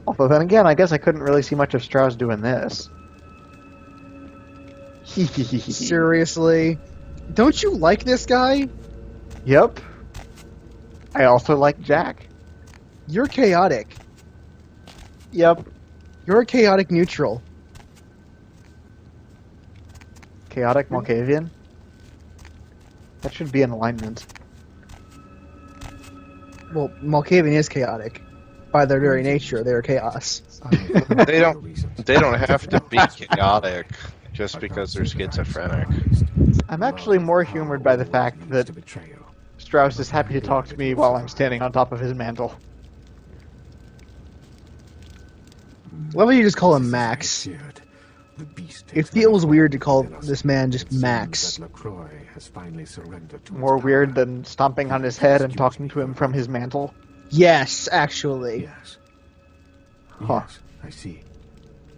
Although then again, I guess I couldn't really see much of Strauss doing this. Seriously? Don't you like this guy? Yep. I also like Jack. You're chaotic. Yep. You're a chaotic neutral. Chaotic Malkavian. That should be an alignment. Well, Malkavian is chaotic. By their very nature, they are chaos. They don't have to be chaotic just because they're schizophrenic. I'm actually more humored by the fact that Strauss is happy to talk to me while I'm standing on top of his mantle. Why would you just call him Max? It feels weird to call this man just Max. More weird than stomping on his head and talking to him from his mantle. Yes, actually. Yes. Huh. Yes, I see.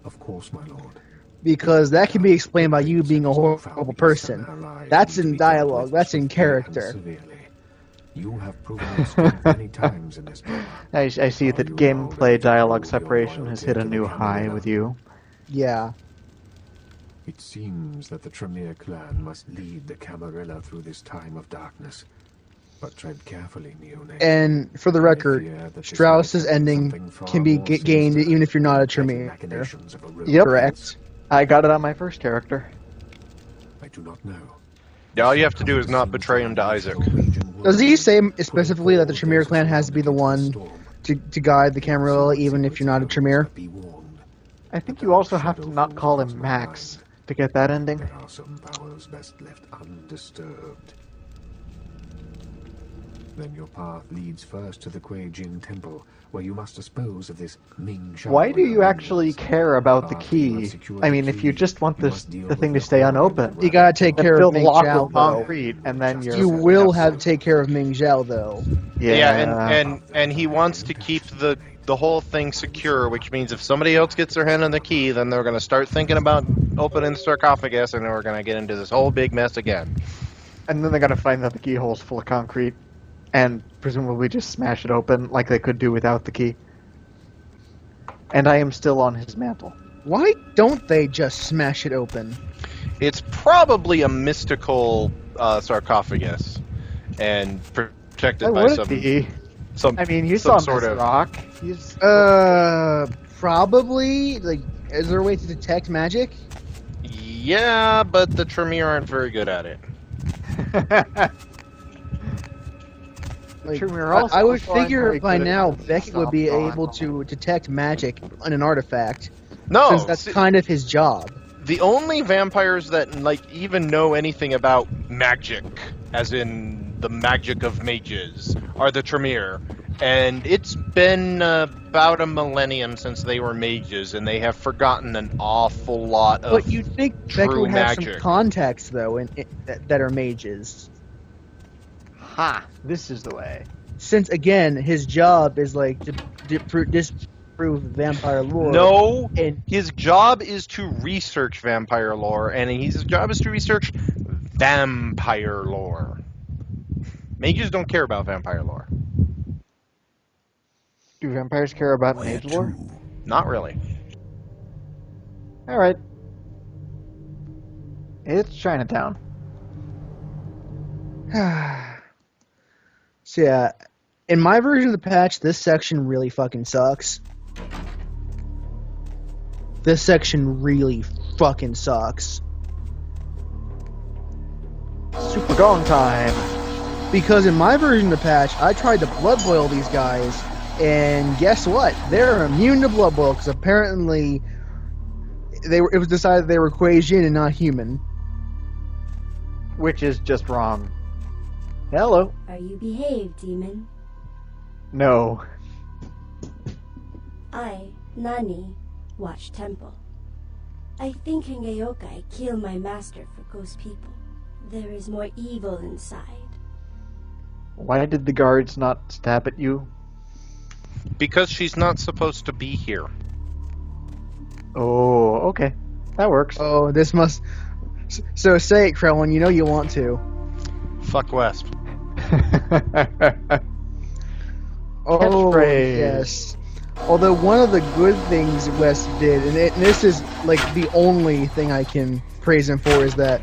Of course, my lord. Because that can be explained by you being a horrible person. That's in dialogue, that's in character. You have proven your strength many times in this drama. I see that gameplay dialogue separation has hit a new high with you. Yeah. It seems that the Tremere clan must lead the Camarilla through this time of darkness. But tread carefully, Neonate. And for the record, Strauss's ending can be gained even if you're not a Tremere. Yep. Correct? I got it on my first character. I do not know. Yeah, all you have to do is not betray him to Isaac. Does he say specifically that the Tremere clan has to be the one to guide the Camarilla even if you're not a Tremere? I think you also have to not call him Max to get that ending. There are some powers best left undisturbed. Then your path leads first to the Kuei Jin Temple, where you must dispose of this Ming Shao. Why do you actually care about the key? I mean, if you just want the thing to stay unopened, You gotta take then care fill of the Ming lock Zhao, with though. concrete, and then you're... You will have to take care of Ming Zhao, though. Yeah, and he wants to keep the whole thing secure, which means if somebody else gets their hand on the key, then they're going to start thinking about opening the sarcophagus, and then we're going to get into this whole big mess again. And then they're gonna find that the keyhole's full of concrete, and presumably just smash it open like they could do without the key. And I am still on his mantle. Why don't they just smash it open? It's probably a mystical sarcophagus, and protected Why by would it some. be? Some, I mean, you some saw sort Miss of Rock. He's... Probably. Like, is there a way to detect magic? Yeah, but the Tremere aren't very good at it. Like, Tremere also I would aren't figure very by good at now it. Beckett would be Soft able to detect magic on an artifact. No, Since that's kind of his job. the only vampires that even know anything about magic, as in the magic of mages, are the Tremere. And it's been about a millennium since they were mages, and they have forgotten an awful lot of But you'd think Beckett true would have magic. some contacts, though, that are mages. Ha! This is the way. Since, again, his job is, like, to disprove vampire lore. No, And his job is to research vampire lore, and his job is to research vampire lore. Mages don't care about vampire lore. Do vampires care about mage lore? Not really. Alright. It's Chinatown. So yeah, in my version of the patch, this section really fucking sucks. This section really fucking sucks. Super Gong time! Because in my version of the patch, I tried to blood boil these guys, and guess what? They're immune to blood boil, because apparently it was decided they were Kuei Jin and not human. Which is just wrong. Hello. Are you behaved, demon? No. I, Nani, watch temple. I think Hengeyokai killed my master for ghost people. There is more evil inside. Why did the guards not stab at you? Because she's not supposed to be here. Oh, okay. That works. Oh, this must... So say it, Krellen, you know you want to. Fuck West. Oh, Catchphrase. yes. Although one of the good things Wes did, and this is like the only thing I can praise him for, is that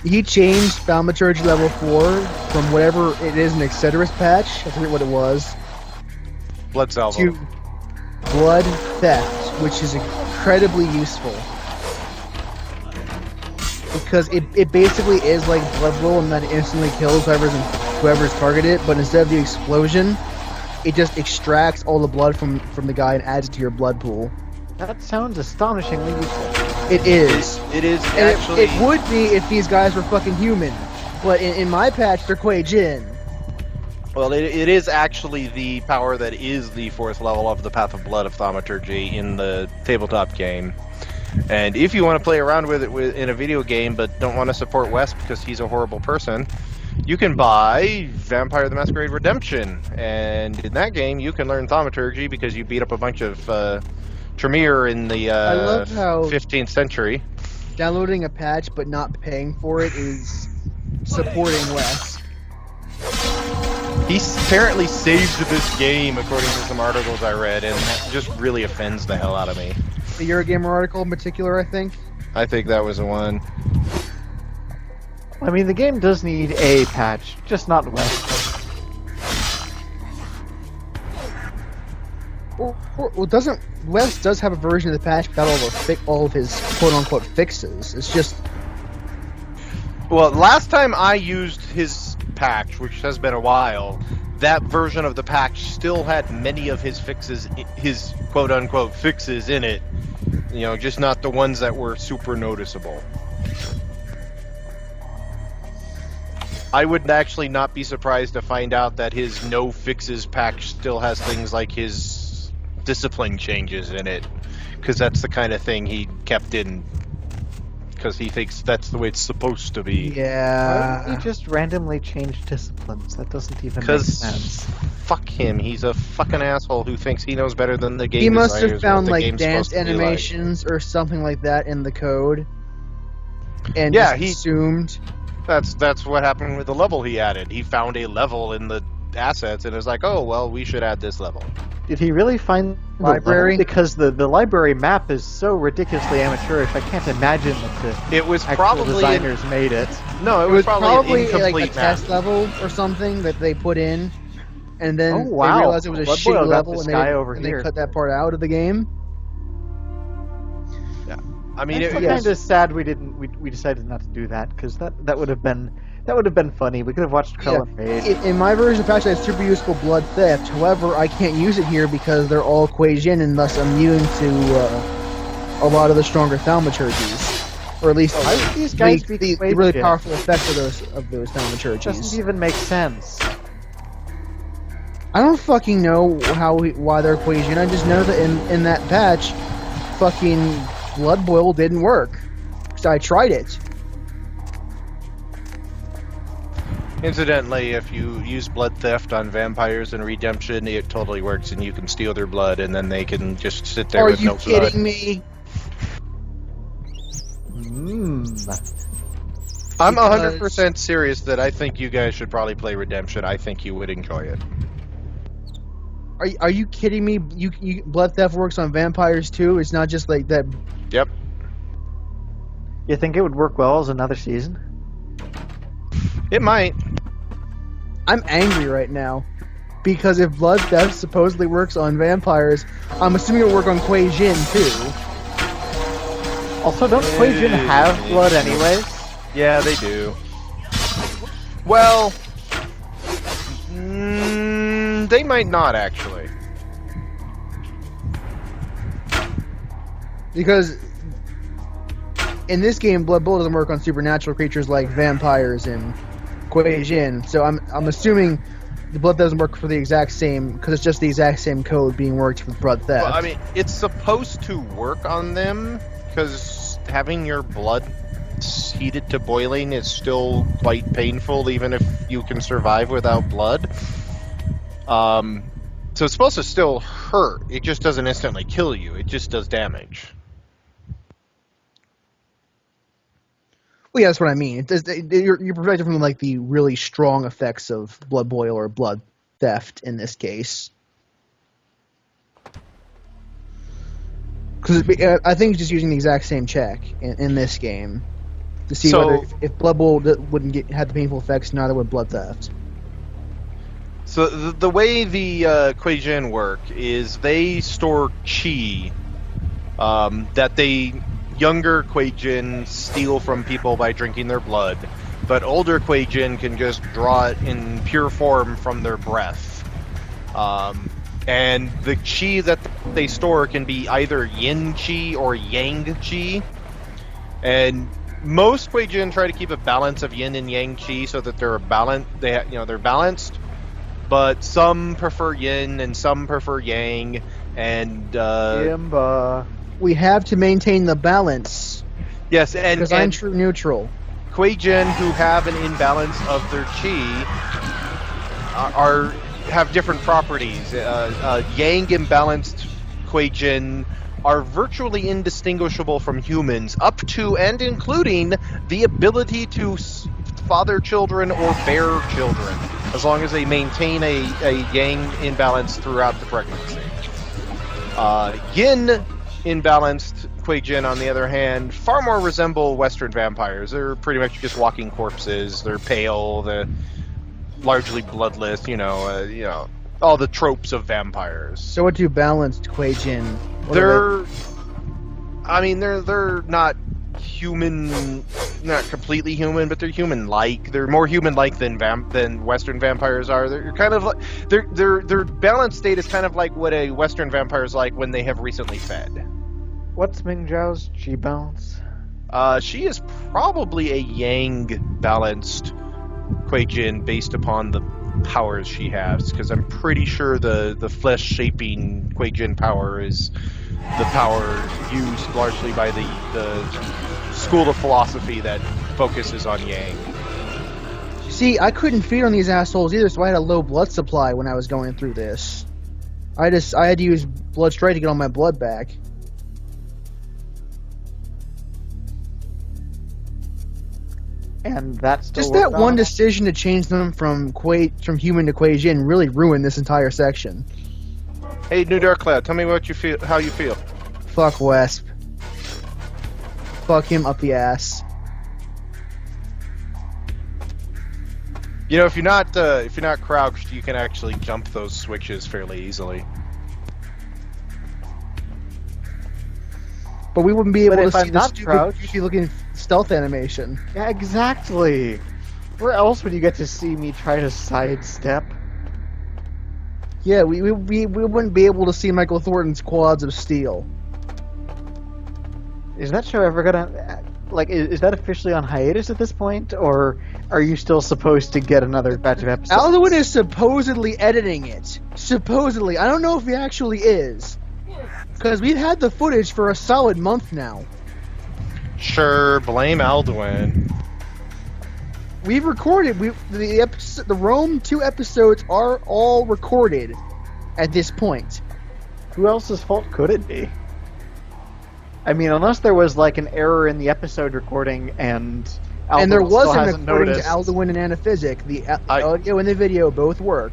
he changed Thaumaturgy level 4 from whatever it is in Exetera's patch, I forget what it was, Blood Salvo. to Blood Theft, which is incredibly useful. Because it basically is like Blood Bowl and that instantly kills whoever's targeted, but instead of the explosion, it just extracts all the blood from the guy and adds it to your blood pool. That sounds astonishingly useful. It is. It is And actually. it would be if these guys were fucking human. But in my patch, they're Kuei Jin. Well, it is actually the power that is the 4th level of the Path of Blood of Thaumaturgy in the tabletop game. And if you want to play around with it in a video game but don't want to support Wes because he's a horrible person, you can buy Vampire the Masquerade Redemption. And in that game, you can learn Thaumaturgy because you beat up a bunch of Tremere in the I love how 15th century. downloading a patch but not paying for it is supporting Wes. He apparently saved this game, according to some articles I read, and that just really offends the hell out of me. The Eurogamer article in particular, I think. I think that was the one. I mean, the game does need a patch, just not West. Well, doesn't Wes does have a version of the patch without all of his quote-unquote fixes. It's just... Well, last time I used his patch, which has been a while, that version of the patch still had many of his fixes, his quote-unquote fixes in it. You know, just not the ones that were super noticeable. I would actually not be surprised to find out that his no fixes patch still has things like his discipline changes in it, because that's the kind of thing he kept in, because he thinks that's the way it's supposed to be. Why Yeah... would he just randomly change disciplines? That doesn't even make Because sense. fuck him, he's a fucking asshole who thinks he knows better than the game He must designers have found what the like game's dance supposed to be like. animations or something like that in the code, and Yeah, just he- assumed. That's what happened with the level he added. He found a level in the assets and was like, oh, well, we should add this level. Did he really find the Library? level? Because the library map is so ridiculously amateurish. I can't imagine that the It was actual probably designers made it. no, It was probably an incomplete like a map. test level or something that they put in, and then Oh, wow. they realized it was a Blood shitty Boil got level, this and guy they, over and here. they cut that part out of the game. I mean, It's it, kind of sad we didn't. We decided not to do that because that would have been funny. We could have watched Krellen raid. In my version of the patch, I have super useful Blood Theft. However, I can't use it here because they're all Kuei Jin and thus immune to a lot of the stronger thaumaturgies, or at least Why would these guys be the Kuei really Jin? powerful effects of those It doesn't thaumaturgies. even make sense. I don't fucking know why they're Kuei Jin. I just know that in that patch, fucking Blood Boil didn't work. So I tried it. incidentally, if you use blood theft on vampires in Redemption, it totally works, and you can steal their blood, and then they can just sit there Are with you no kidding blood. me? I'm Because- 100% serious that I think you guys should probably play Redemption. I think you would enjoy it. Are you kidding me? You Blood Theft works on vampires too. It's not just like that. Yep. You think it would work well as another season? It might. I'm angry right now because if Blood Theft supposedly works on vampires, I'm assuming it'll work on Kuei Jin too. Also, don't Kuei Jin have blood anyways? Yeah, they do. Well, they might not actually. Because in this game, Blood Bowl doesn't work on supernatural creatures like vampires and Kuei Jin. So I'm assuming the Blood doesn't work for the exact same, because it's just the exact same code being worked with Blood Theft. Well, I mean, it's supposed to work on them because having your blood heated to boiling is still quite painful, even if you can survive without blood. So it's supposed to still hurt. It just doesn't instantly kill you. It just does damage. Well, yeah, that's what I mean. You're protected from like the really strong effects of Blood Boil or Blood Theft in this case. Because I think he's just using the exact same check in this game to see So- whether if Blood Bowl wouldn't have the painful effects, neither would Blood Theft. So the way the Kuei-jin work is they store chi that they younger Kuei-jin steal from people by drinking their blood, but older Kuei-jin can just draw it in pure form from their breath. And the chi that they store can be either yin chi or yang chi. And most Kuei-jin try to keep a balance of yin and yang chi so that they're they're balanced. But some prefer yin and some prefer yang, and Yimba. We have to maintain the balance yes, and because I'm true neutral. Kuei-jin who have an imbalance of their chi have different properties. Yang imbalanced Kuei-jin are virtually indistinguishable from humans, up to and including the ability to father children or bear children, as long as they maintain a yang imbalance throughout the pregnancy. Yin imbalanced Kuei-jin, on the other hand, far more resemble Western vampires. They're pretty much just walking corpses. They're pale. They're largely bloodless. All the tropes of vampires. So what do balanced Kuei-jin? They're not human, not completely human, but they're human-like. They're more human-like than Western vampires are. They're kind of like their balanced state is kind of like what a Western vampire is like when they have recently fed. What's Ming Zhao's chi balance? She is probably a yang balanced Kuei-jin based upon the powers she has, because I'm pretty sure the flesh shaping Kuei-jin power is the power used largely by the school of philosophy that focuses on yang. See, I couldn't feed on these assholes either, so I had a low blood supply when I was going through this. I had to use blood straight to get all my blood back. And that's Just that one decision to change them from human to Kuei-jin really ruined this entire section. Hey, New Dark Cloud, tell me how you feel. Fuck Wesp. Fuck him up the ass. If you're not crouched, you can actually jump those switches fairly easily. But we wouldn't be able But to if see I'm the not stupid, crouched- goofy-looking stealth animation. Yeah, exactly. Where else would you get to see me try to sidestep? Yeah, we wouldn't be able to see Michael Thornton's quads of steel. Is that show ever gonna... is that officially on hiatus at this point? Or are you still supposed to get another batch of episodes? Alduin is supposedly editing it. Supposedly. I don't know if he actually is. Because we've had the footage for a solid month now. Sure, blame Alduin. We've recorded. The Rome 2 episodes are all recorded at this point. Who else's fault could it be? I mean, unless there was an error in the episode recording and Alduin And there still wasn't, hasn't according noticed. to Alduin and Anaphysic. The audio and the video both work.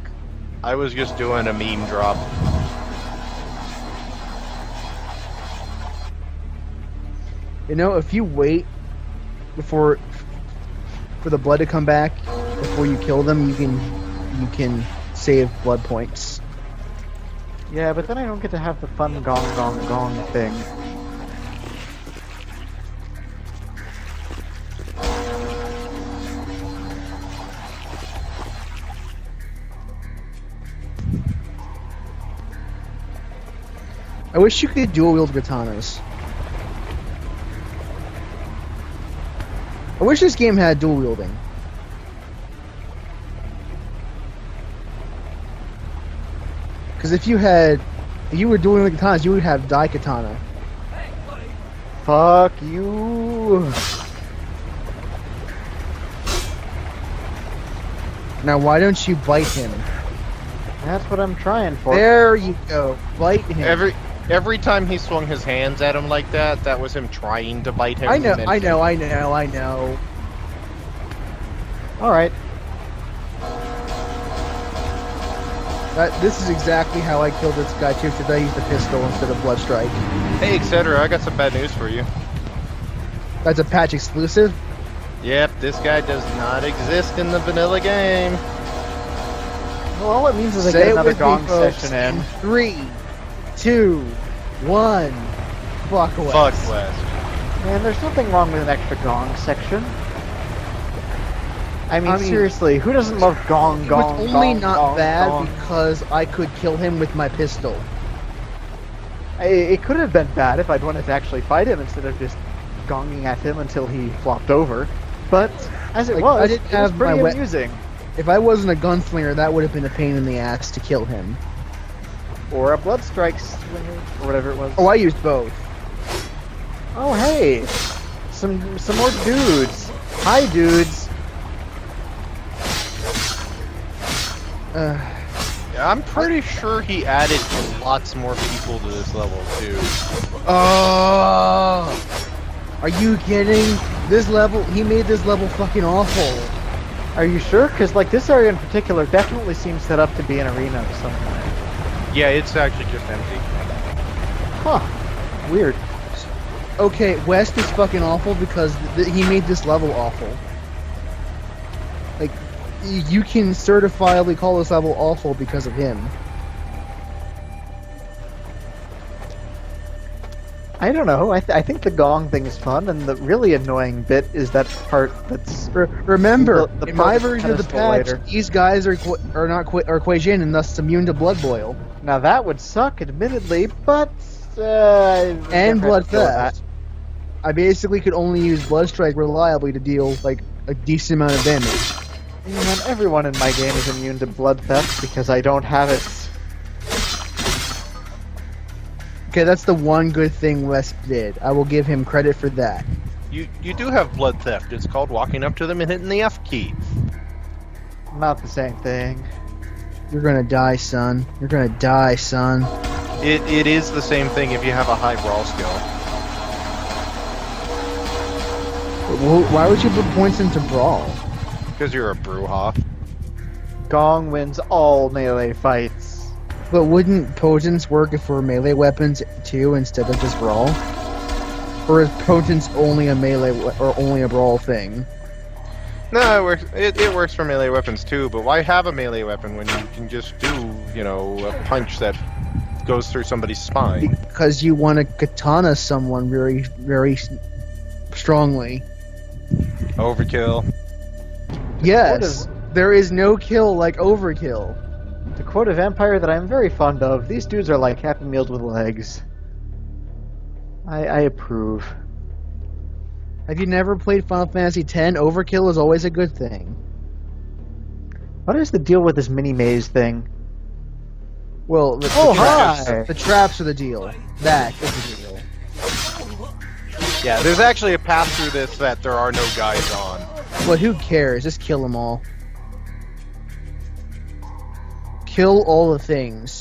I was just doing a meme drop. If you wait for the blood to come back before you kill them, you can save blood points. Yeah, but then I don't get to have the fun gong gong gong thing. I wish you could dual wield katanas. I wish this game had dual wielding. Because if you were dual wielding katanas, you would have Dai Katana. Fuck you. Now, why don't you bite him? That's what I'm trying for. There you go. Bite him. Every time he swung his hands at him like that, that was him trying to bite him. I know. Alright. This is exactly how I killed this guy too, because I used the pistol instead of Blood Strike. Hey, Exetera, I got some bad news for you. That's a patch exclusive. Yep, this guy does not exist in the vanilla game. Well, all it means is I Say get it another with me, gong folks, session in. 3, 2, 1. Fuck West. Fuck West. Man, there's nothing wrong with an extra gong section. I mean, I mean, seriously, who doesn't love gong, It was gong, only gong, not gong, bad gong? because I could kill him with my pistol. It could have been bad if I'd wanted to actually fight him instead of just gonging at him until he flopped over. But as it Like, was, I didn't it was have pretty my amusing. If I wasn't a gunslinger, that would have been a pain in the ass to kill him. Or a blood strike swinger, or whatever it was. Oh, I used both. Oh, hey, some more dudes. Hi, dudes. Yeah, I'm pretty sure he added lots more people to this level, too. Oh! Are you kidding? This level, he made this level fucking awful. Are you sure? Because like this area in particular definitely seems set up to be an arena of some kind. Yeah, it's actually just empty. Huh. Weird. Okay, West is fucking awful because he made this level awful. Like, you can certifiably call this level awful because of him. I don't know. I think the gong thing is fun, and the really annoying bit is that part that's. Remember, The in my part version of the pedestal patch, later. these guys are Quasian and thus immune to blood boil Now that would suck, admittedly, but. and blood theft. I basically could only use blood strike reliably to deal like a decent amount of damage. And everyone in my game is immune to blood theft because I don't have it. Okay, that's the one good thing West did. I will give him credit for that. You do have blood theft. It's called walking up to them and hitting the F key. Not the same thing. You're gonna die, son. You're gonna die, son. It is the same thing if you have a high brawl skill. Why would you put points into brawl? Because you're a Brewhoff. Gong wins all melee fights. But wouldn't potence work if for melee weapons too instead of just brawl? Or is potence only a melee or only a brawl thing? No, it works. It works for melee weapons too. But why have a melee weapon when you can just do, a punch that goes through somebody's spine? Because you want to katana someone very, very strongly. Overkill. Yes, there is no kill like overkill. To quote a vampire that I'm very fond of, these dudes are like Happy Meals with legs. I approve. Have you never played Final Fantasy X? Overkill is always a good thing. What is the deal with this mini maze thing? Well, the hi! traps, the traps are the deal. That is the deal. Yeah, there's actually a path through this that there are no guides on. But who cares? Just kill them all. Kill all the things.